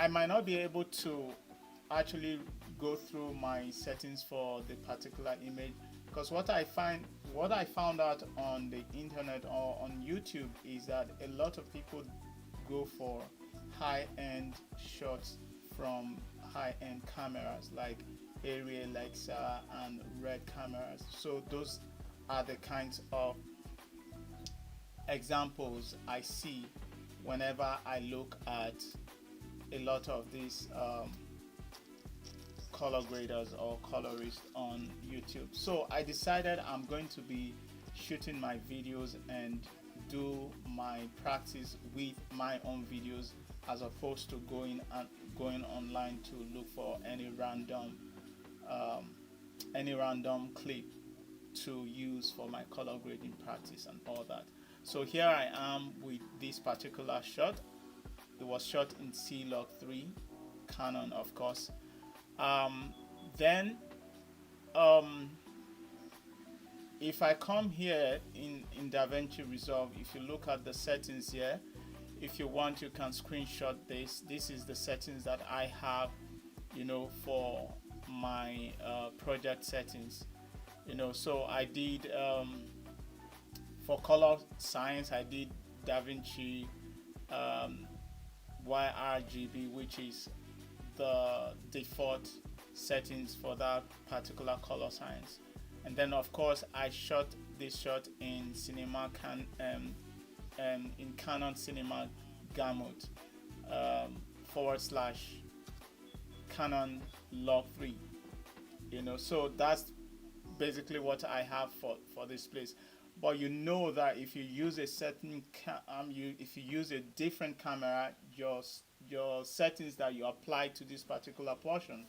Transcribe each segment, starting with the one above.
I might not be able to actually go through my settings for the particular image, because what I found out on the internet or on YouTube is that a lot of people go for high-end shots from high-end cameras like Area, Alexa, and Red cameras. So those are the kinds of examples I see whenever I look at a lot of these color graders or colorists on YouTube. So I decided I'm going to be shooting my videos and do my practice with my own videos, as opposed to going online to look for um, any random clip to use for my color grading practice and all that. So here I am with this particular shot. It was shot in C-Log 3, Canon, of course. Um, then, um, if I come here in DaVinci Resolve, if you look at the settings here, if you want, you can screenshot this. This is the settings that I have, for my project settings. So I did for color science, I did DaVinci um, YRGB, which is the default settings for that particular color science. And then of course I shot this shot in in Canon Cinema Gamut / Canon Log 3. So that's basically what I have for this place. But that if you use a certain if you use a different camera, your settings that you apply to this particular portion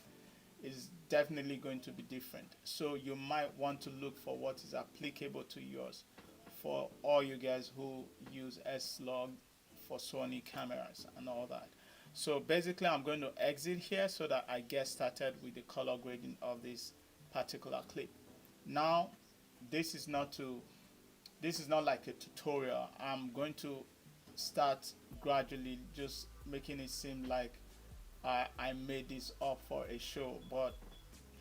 is definitely going to be different. So you might want to look for what is applicable to yours, for all you guys who use S-Log for Sony cameras and all that. So basically I'm going to exit here so that I get started with the color grading of this particular clip. Now this is not like a tutorial. I'm going to start gradually, just making it seem like I made this up for a show. But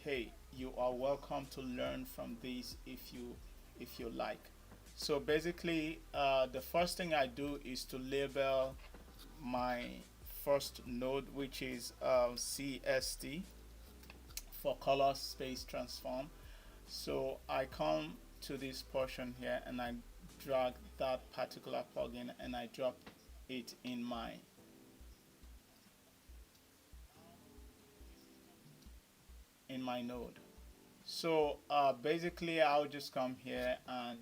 hey, you are welcome to learn from this if you like. So basically, the first thing I do is to label my first node, which is CST, for color space transform. So I come to this portion here and I drag that particular plugin and I drop it in my node. So basically I'll just come here and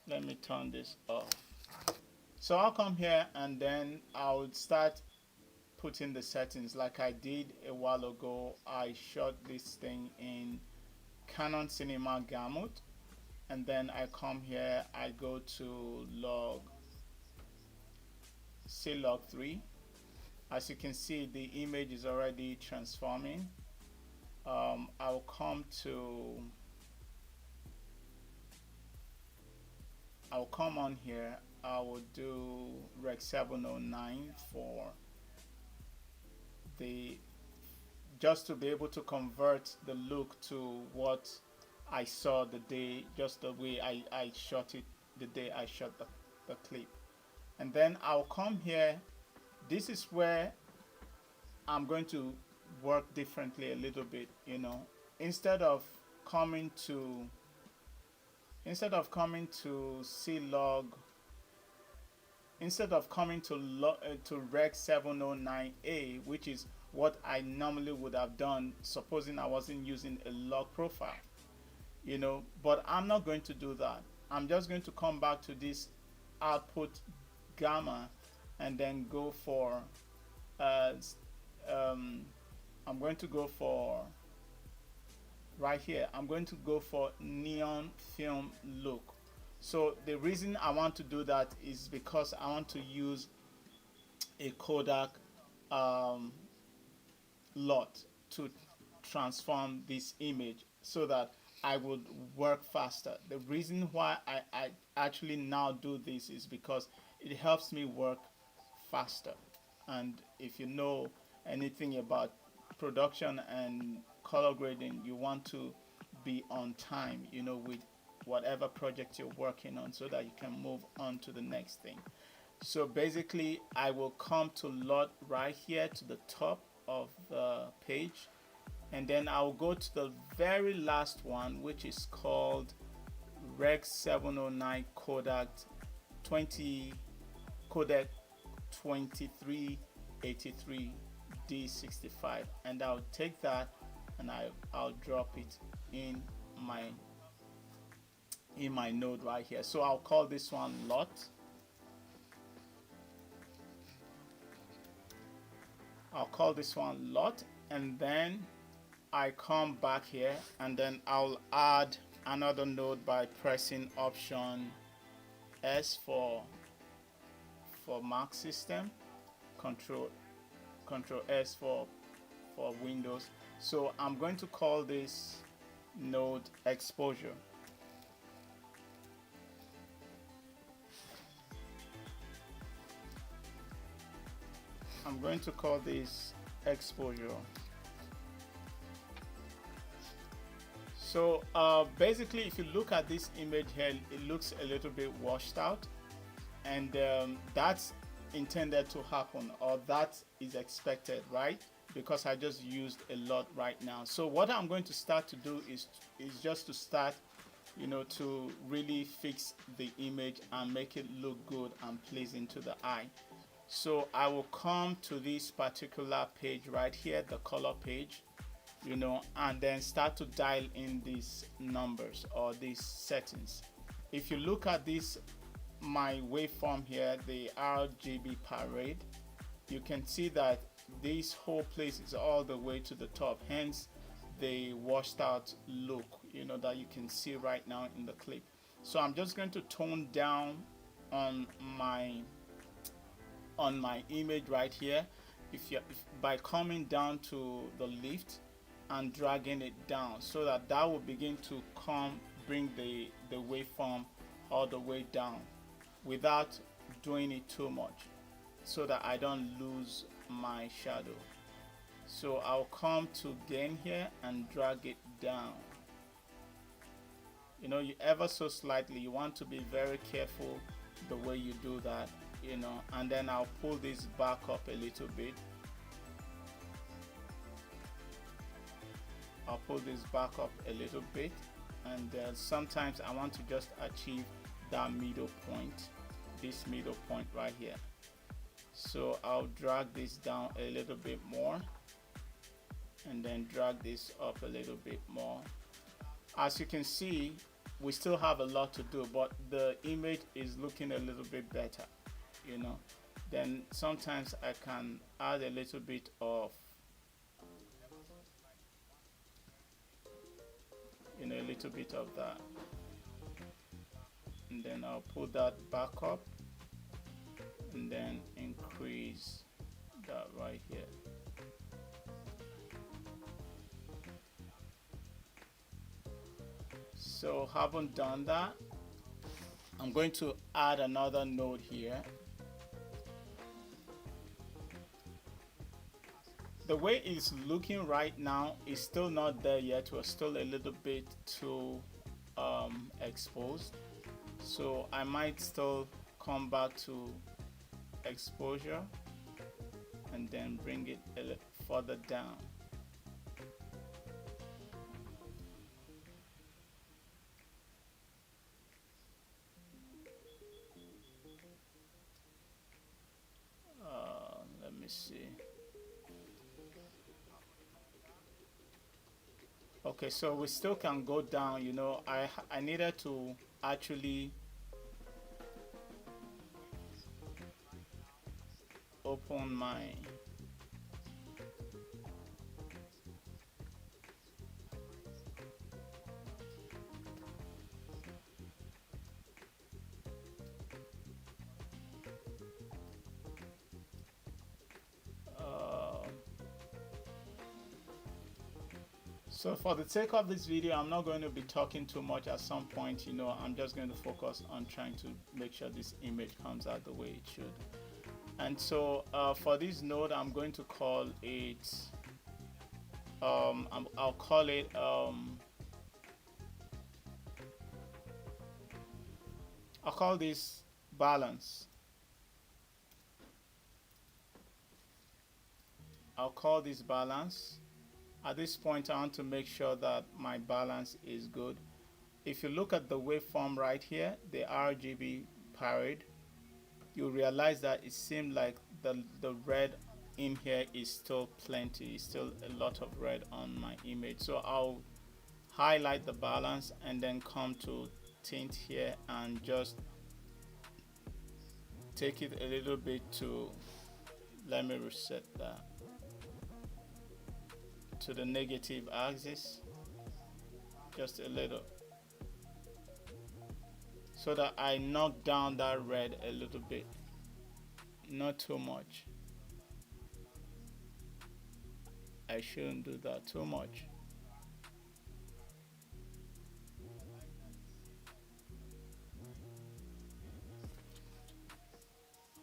let me turn this off. So I'll come here and then I'll start putting the settings like I did a while ago. I shot this thing in Canon Cinema Gamut, and then I come here, I go to C-Log 3. As you can see, the image is already transforming. I'll come on here. I will do Rec 709 for just to be able to convert the look to what I saw just the way I shot it the day I shot the clip. And then I'll come here. This is where I'm going to work differently a little bit. Instead of coming to C-Log, instead of coming to Rec 709A, which is what I normally would have done, supposing I wasn't using a log profile, but I'm not going to do that. I'm just going to come back to this output gamma and then go for I'm going to go for right here. I'm going to go for neon film look. So the reason I want to do that is because I want to use a Kodak lot to transform this image so that I would work faster. The reason why I actually now do this is because it helps me work faster. And if you know anything about production and color grading, you want to be on time, with whatever project you're working on so that you can move on to the next thing. So basically, I will come to lot right here to the top of the page, and then I'll go to the very last one, which is called Reg 709 Kodak 20 Codec 2383 D65, and I'll take that and I'll drop it in my node right here. So I'll call this one lot. And then I come back here and then I'll add another node by pressing Option S for Mac system, Control S for Windows. So I'm going to call this node exposure. I'm going to call this exposure. So basically, if you look at this image here, it looks a little bit washed out, and that's intended to happen, or that is expected, right? Because I just used a lot right now. So what I'm going to start to do is just to start, to really fix the image and make it look good and pleasing to the eye. So I will come to this particular page right here, the color page, and then start to dial in these numbers or these settings. If you look at this, my waveform here, the RGB parade, you can see that this whole place is all the way to the top, hence the washed out look, that you can see right now in the clip. So I'm just going to tone down on my image right here, by coming down to the lift and dragging it down, so that will begin to bring the waveform all the way down without doing it too much, so that I don't lose my shadow. So I'll come to gain here and drag it down, you ever so slightly. You want to be very careful the way you do that, and then I'll pull this back up a little bit. And sometimes I want to just achieve that middle point, this middle point right here. So I'll drag this down a little bit more and then drag this up a little bit more. As you can see, we still have a lot to do, but the image is looking a little bit better, Then sometimes I can add a little bit of that, and then I'll pull that back up and then increase that right here. So having done that, I'm going to add another node here. The way it's looking right now is still not there yet. We're still a little bit too exposed. So I might still come back to exposure and then bring it a little further down. Let me see. Okay, so we still can go down. I needed to actually open my so for the sake of this video, I'm not going to be talking too much. At some point, I'm just going to focus on trying to make sure this image comes out the way it should. And so for this node, I'm going to call it, I'll call it, I'll call this balance. I'll call this balance. At this point, I want to make sure that my balance is good. If you look at the waveform right here, the RGB parade, you realize that it seemed like the red in here is still plenty, it's still a lot of red on my image. So I'll highlight the balance and then come to tint here and just take it a little bit to, let me reset that to the negative axis, just a little, so that I knock down that red a little bit, not too much. I shouldn't do that too much.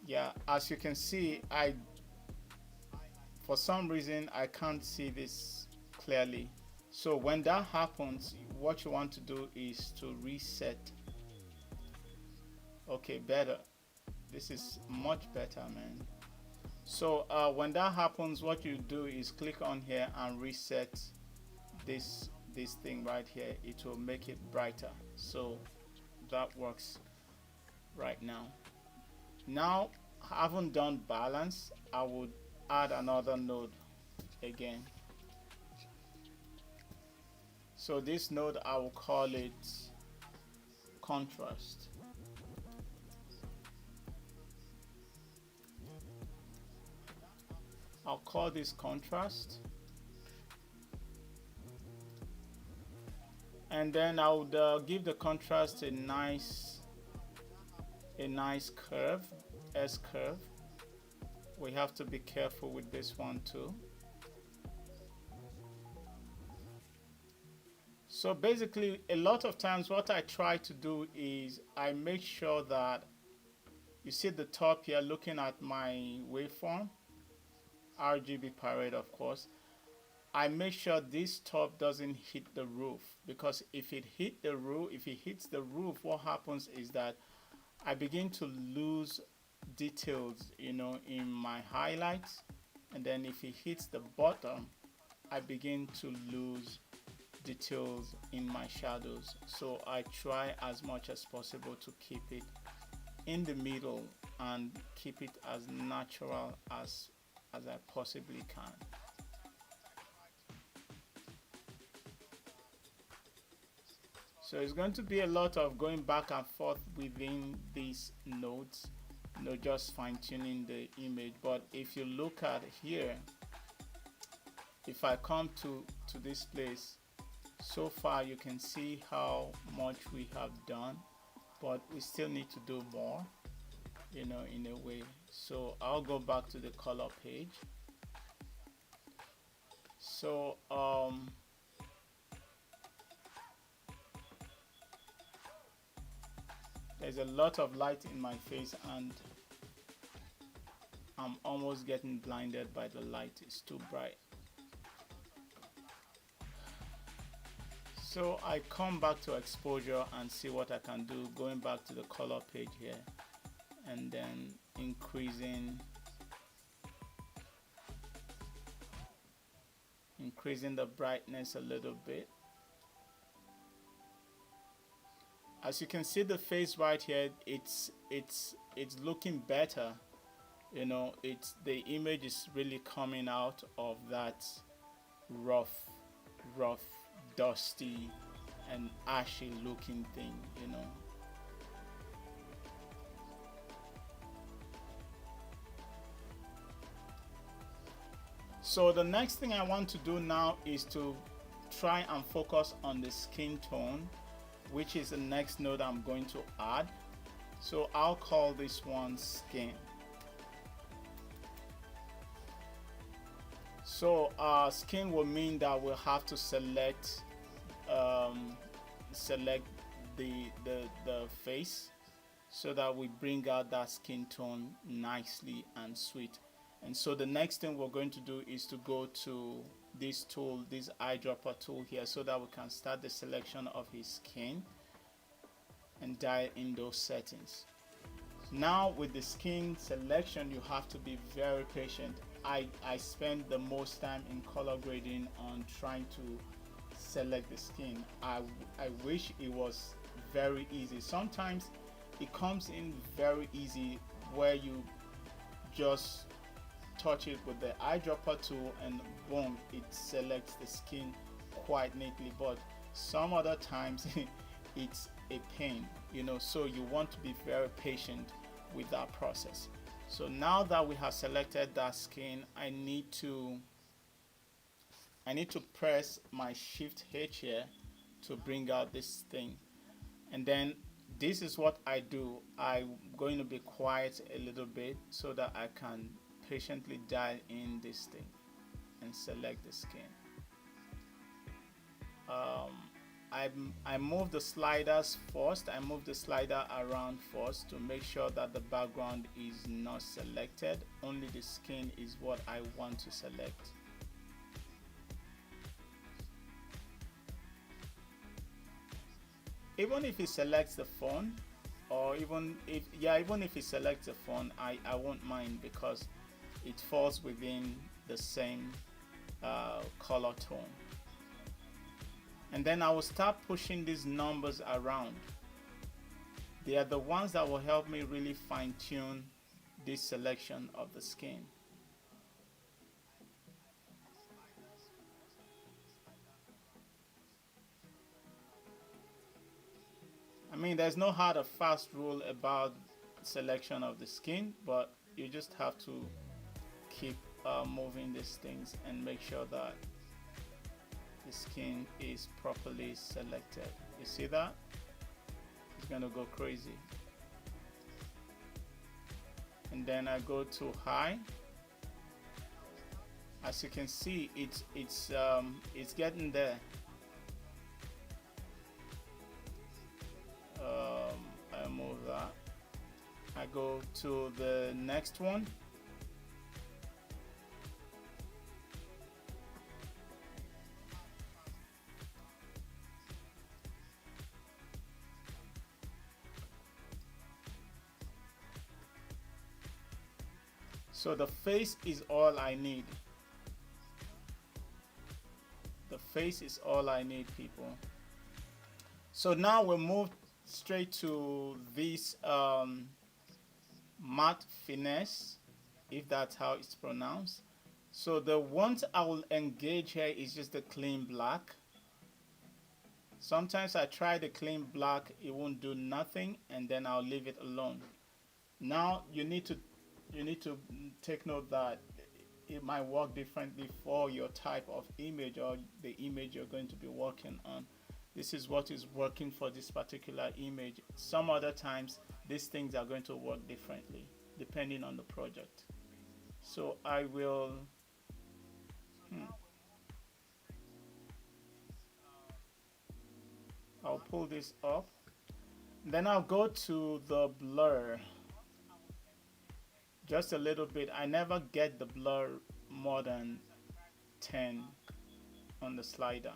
Yeah, as you can see, for some reason I can't see this clearly. So when that happens, what you want to do is to reset. Okay, better. This is much better, man. So when that happens, what you do is click on here and reset this thing right here. It will make it brighter. So that works right now. Now, I haven't done balance. I would add another node again. So this node, I will call it contrast. I'll call this contrast. And then I would give the contrast a nice curve, S curve. We have to be careful with this one too. So basically, a lot of times what I try to do is I make sure that, you see the top here, looking at my waveform, RGB parade, of course, I make sure this top doesn't hit the roof, because if it hits the roof, what happens is that I begin to lose details, you know, in my highlights, and then if it hits the bottom, I begin to lose details in my shadows. So I try as much as possible to keep it in the middle and keep it as natural as I possibly can. So it's going to be a lot of going back and forth within these nodes, you know, just fine-tuning the image. But if you look at here, if I come to this place, so far you can see how much we have done, but we still need to do more, you know, in a way. So I'll go back to the color page. So there's a lot of light in my face and I'm almost getting blinded by the light. It's too bright. So I come back to exposure and see what I can do, going back to the color page here and then increasing the brightness a little bit. As you can see the face right here, it's looking better. You know, the image is really coming out of that rough, dusty and ashy looking thing, you know. So the next thing I want to do now is to try and focus on the skin tone, which is the next node I'm going to add. So I'll call this one skin. So skin will mean that we'll have to select the face. so that we bring out that skin tone nicely and sweet. And so the next thing we're going to do is to go to this tool, this eyedropper tool here, so that we can start the selection of his skin and dial in those settings. Now with the skin selection, you have to be very patient. I spend the most time in color grading on trying to select the skin. I wish it was very easy. Sometimes it comes in very easy where you just touch it with the eyedropper tool and boom, it selects the skin quite neatly. But some other times it's a pain, so you want to be very patient with that process. So now that we have selected that skin, I need to press my Shift H here to bring out this thing. And then this is what I do. I'm going to be quiet a little bit so that I can patiently dial in this thing and select the skin. I move the sliders first. I move the slider around first to make sure that the background is not selected. Only the skin is what I want to select. Even if it selects the phone, or even if it selects the phone, I won't mind because it falls within the same color tone. And then I will start pushing these numbers around. They are the ones that will help me really fine-tune this selection of the skin. I mean, there's no hard or fast rule about selection of the skin, but you just have to keep moving these things and make sure that the skin is properly selected. You see that? It's gonna go crazy. And then I go to high. As you can see, it's getting there. I move that. I go to the next one. So the face is all I need. The face is all I need, people. So now we move straight to this matte finesse, if that's how it's pronounced. So the ones I will engage here is just the clean black. Sometimes I try the clean black, it won't do nothing, and then I'll leave it alone. Now you need to take note that it might work differently for your type of image or the image you're going to be working on. This is what is working for this particular image. Some other times these things are going to work differently depending on the project. So I will I'll pull this up. Then I'll go to the blur just a little bit. I never get the blur more than 10 on the slider.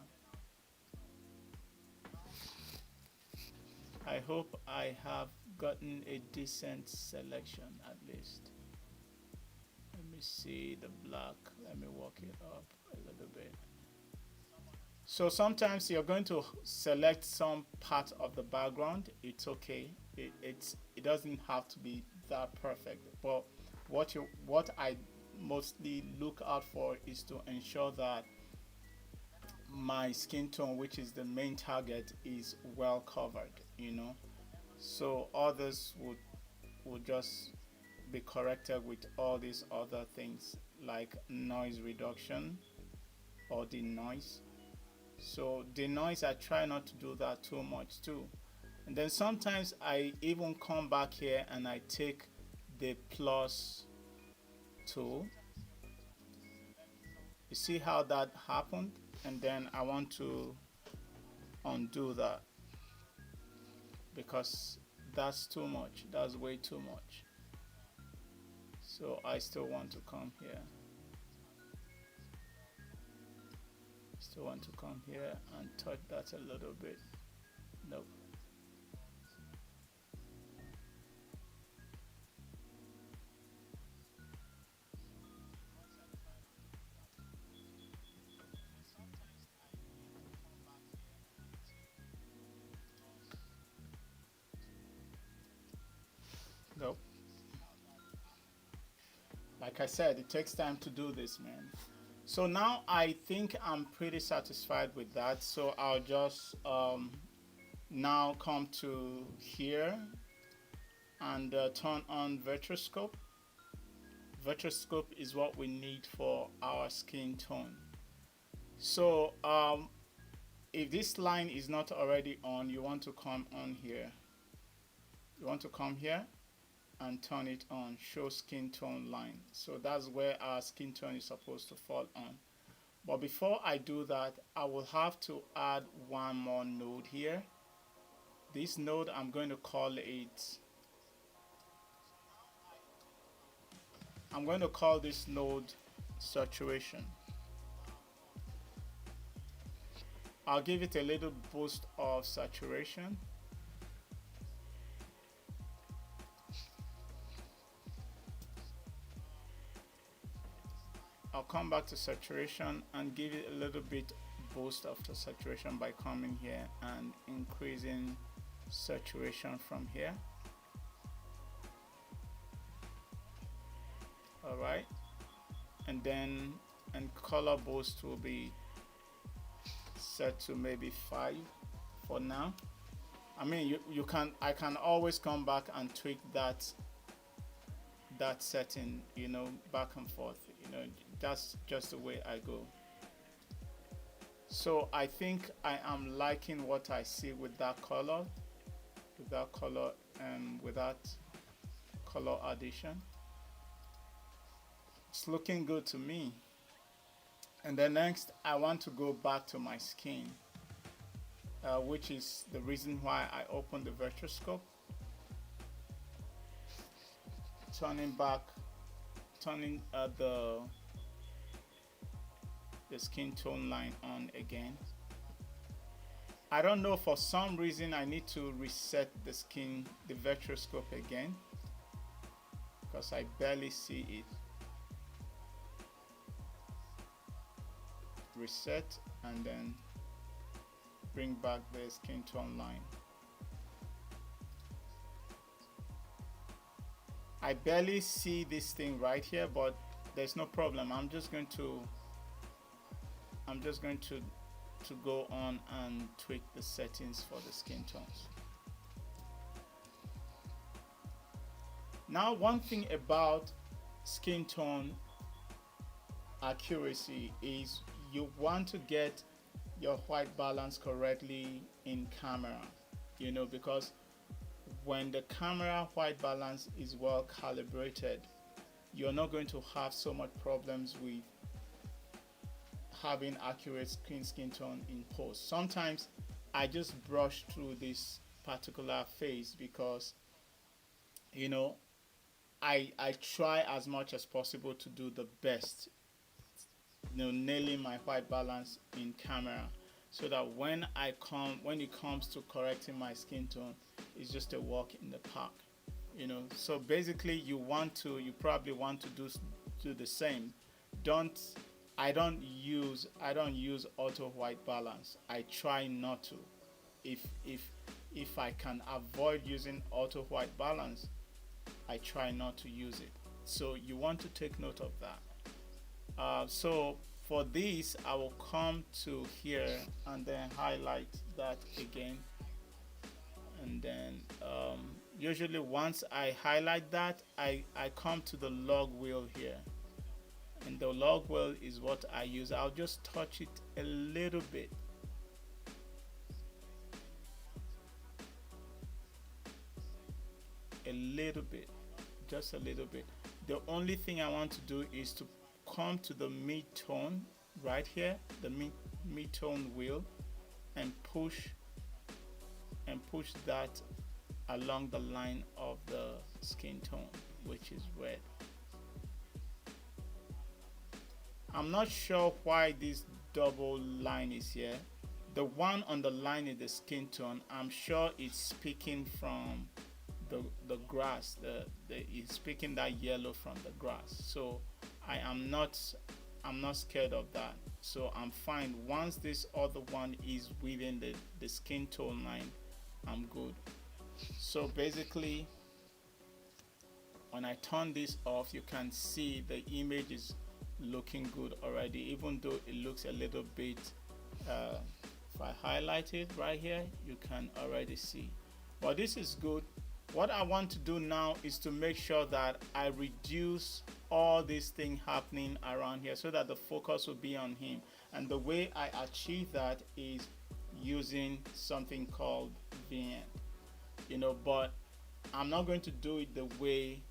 I hope I have gotten a decent selection at least. Let me see the black. Let me work it up a little bit. So sometimes you're going to select some part of the background. It's okay. It doesn't have to be that perfect. But what I mostly look out for is to ensure that my skin tone, which is the main target, is well covered, so others would just be corrected with all these other things like noise reduction or denoise. So denoise, I try not to do that too much too. And then sometimes I even come back here and I take the plus tool. You see how that happened? And then I want to undo that because that's too much. That's way too much. So I still want to come here. Still want to come here and touch that a little bit. Nope. Nope. Like I said, it takes time to do this, man. So now I think I'm pretty satisfied with that. So I'll just now come to here and turn on Virtuoscope. Virtuoscope is what we need for our skin tone. So if this line is not already on, you want to come on here. You want to come here and turn it on, show skin tone line. So that's where our skin tone is supposed to fall on. But before I do that, I will have to add one more node here. This node, I'm going to call it, I'm going to call this node saturation. I'll give it a little boost of saturation. I'll come back to saturation and give it a little bit boost of the saturation by coming here and increasing saturation from here. All right, and then color boost will be set to maybe 5 for now. I mean, I can always come back and tweak that setting, you know, back and forth. You know, that's just the way I go. So I think I am liking what I see with that color, and with that color addition. It's looking good to me. And then next, I want to go back to my skin, which is the reason why I opened the Virtuoscope. Turning the skin tone line on again. I don't know, for some reason I need to reset the Virtuoscope again, because I barely see it. Reset and then bring back the skin tone line. I barely see this thing right here, but there's no problem. I'm just going to go on and tweak the settings for the skin tones. Now, one thing about skin tone accuracy is you want to get your white balance correctly in camera, you know, because when the camera white balance is well calibrated, you're not going to have so much problems with having accurate skin tone in post. Sometimes I just brush through this particular phase because, you know, I try as much as possible to do the best, you know, nailing my white balance in camera, so that when it comes to correcting my skin tone, it's just a walk in the park, you know. So basically, you probably want to do the same. I don't use auto white balance. I try not to. If I can avoid using auto white balance, I try not to use it. So you want to take note of that. So for this, I will come to here and then highlight that again. And then usually once I highlight that, I come to the log wheel here. And the log wheel is what I use. I'll just touch it a little bit. Just a little bit. The only thing I want to do is to come to the mid-tone right here, the mid-tone wheel, and push that along the line of the skin tone, which is red. I'm not sure why this double line is here. The one on the line is the skin tone. I'm sure it's speaking from the grass. It's picking that yellow from the grass. So I am not I'm not scared of that. So I'm fine. Once this other one is within the skin tone line, I'm good. So basically, when I turn this off, you can see the image is looking good already, even though it looks a little bit if I highlight it right here, you can already see, but this is good. What I want to do now is to make sure that I reduce all this thing happening around here so that the focus will be on him. And the way I achieve that is using something called vignette, but I'm not going to do it the way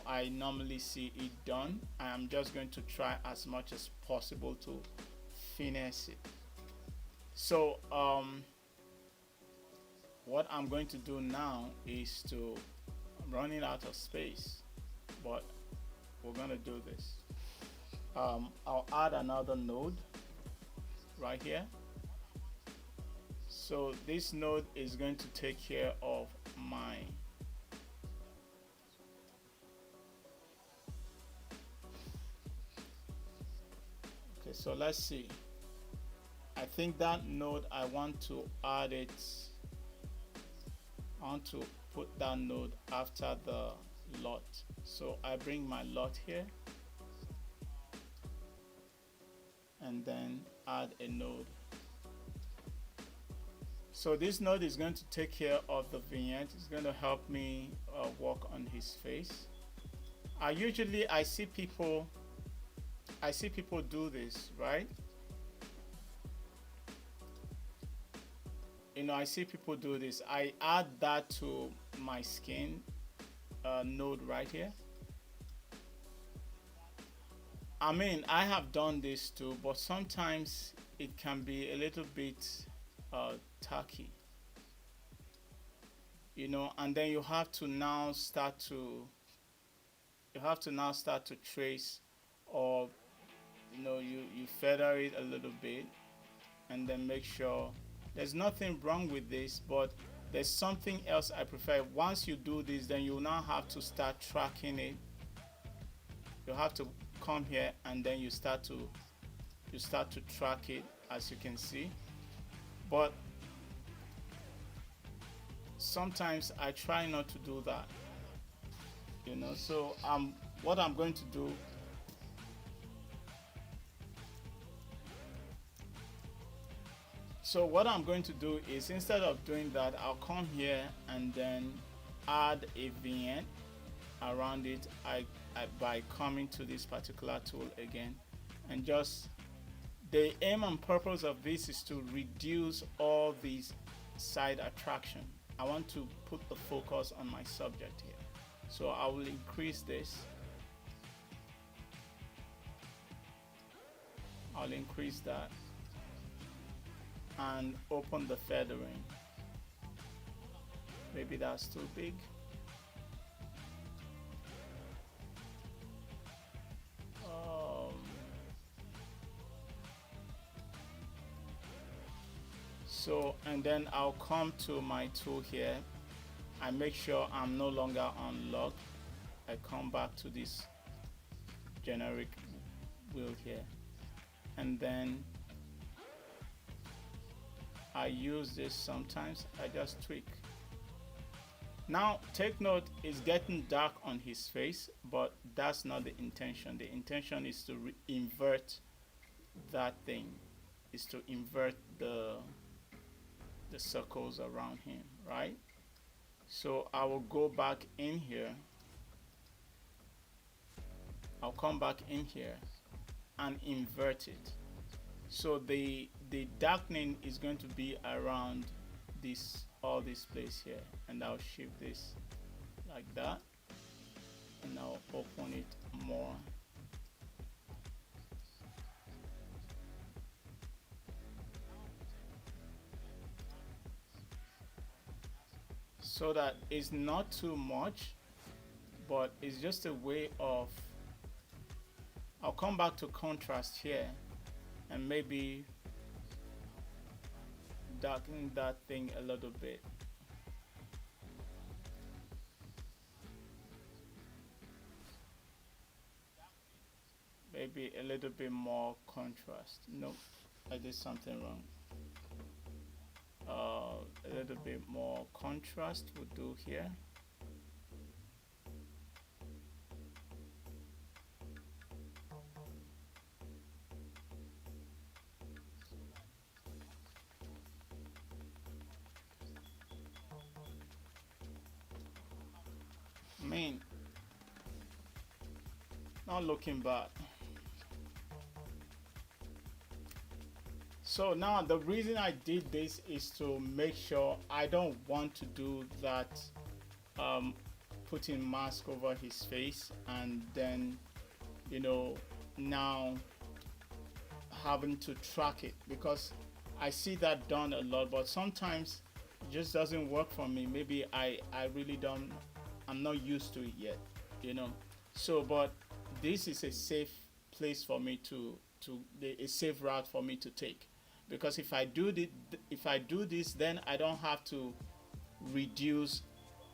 I normally see it done. I am just going to try as much as possible to finesse it. So what I'm going to do now is I'm running out of space, but we're going to do this. I'll add another node right here. So this node is going to take care of my okay, so let's see. I think that node, I want to add it. I want to put that node after the lot. So I bring my lot here and then add a node. So this node is going to take care of the vignette. It's going to help me work on his face. I see people do this, right? I see people do this. I add that to my skin node right here. I mean, I have done this too, but sometimes it can be a little bit tacky, and then you have to now start to trace, or you feather it a little bit and then make sure. There's nothing wrong with this, but there's something else I prefer. Once you do this, then you now have to start tracking it. You have to come here and then you start to track it, as you can see. But sometimes I try not to do that, so what I'm going to do, is, instead of doing that, I'll come here and then add a vignette around it by coming to this particular tool again, and just the aim and purpose of this is to reduce all these side attraction. I want to put the focus on my subject here, so I will increase this. I'll increase that and open the feathering. Maybe that's too big. So, and then I'll come to my tool here. I make sure I'm no longer on lock. I come back to this generic wheel here, and then I use this sometimes. I just tweak. Now take note, it's getting dark on his face, but that's not the intention. The intention is to invert that thing, is to invert the circles around him, right? So I will go back in here. I'll come back in here and invert it. So the darkening is going to be around all this place here, and I'll shift this like that, and I'll open it more. so that it's not too much, but it's just a way of, I'll come back to contrast here and maybe darken that thing a little bit. Maybe a little bit more contrast. Nope, I did something wrong. A little bit more contrast would do here. I mean, not looking bad. So now the reason I did this is to make sure I don't want to do that, um, putting mask over his face and then, you know, now having to track it, because I see that done a lot, but sometimes it just doesn't work for me. Maybe I really don't, I'm not used to it yet, you know. So, but this is a safe place for me to a safe route for me to take, because if I do this, then I don't have to reduce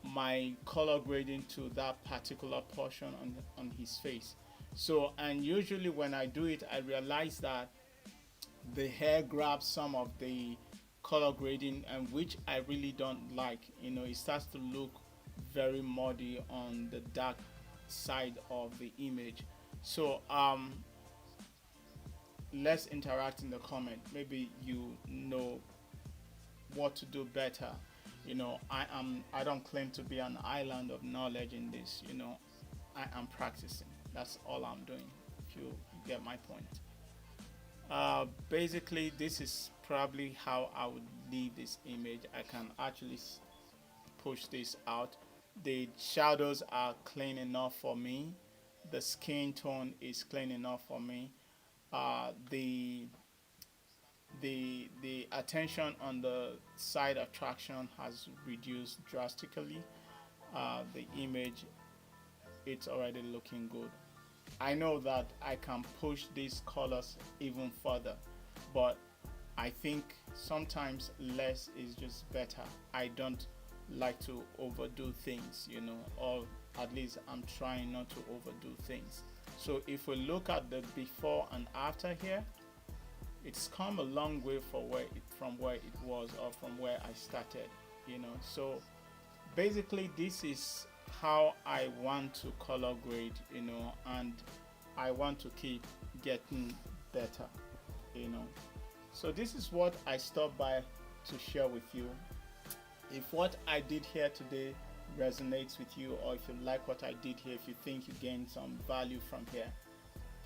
my color grading to that particular portion on his face. So, and usually when I do it, I realize that the hair grabs some of the color grading, and which I really don't like. You know, it starts to look very muddy on the dark side of the image. So let's interact in the comment. Maybe you know what to do better. You know, I don't claim to be an island of knowledge in this. You know, I am practicing. That's all I'm doing. If you get my point. Basically, this is probably how I would leave this image. I can actually push this out. The shadows are clean enough for me. The skin tone is clean enough for me. The attention on the side attraction has reduced drastically. The image, it's already looking good. I know that I can push these colors even further, but I think sometimes less is just better. I don't like to overdo things, you know, or at least I'm trying not to overdo things. So if we look at the before and after here, it's come a long way from where it was, or from where I started, you know. So basically this is how I want to color grade, you know, and I want to keep getting better, you know. So this is what I stopped by to share with you. If what I did here today resonates with you, or if you like what I did here, if you think you gained some value from here,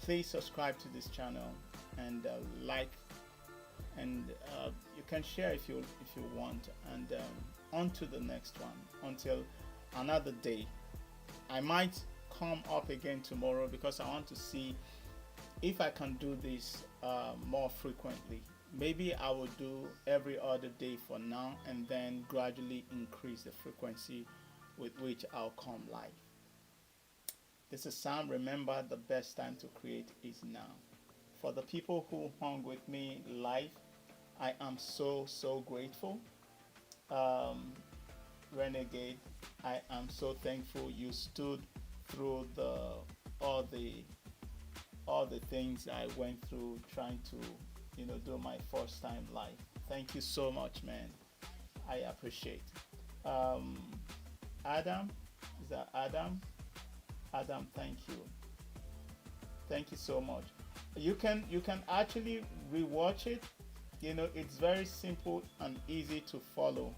please subscribe to this channel and like, and you can share if you want, and on to the next one until another day. I might come up again tomorrow because I want to see if I can do this more frequently. Maybe I will do every other day for now, and then gradually increase the frequency with which I'll come live. This is Sam. Remember, the best time to create is now. For the people who hung with me live, I am so grateful. Um, Renegade, I am so thankful you stood through all the all the things I went through trying to, you know, do my first time live. Thank you so much, man. I appreciate. Um, Adam, is that Adam? Adam, thank you. Thank you so much. You can actually rewatch it. You know, it's very simple and easy to follow.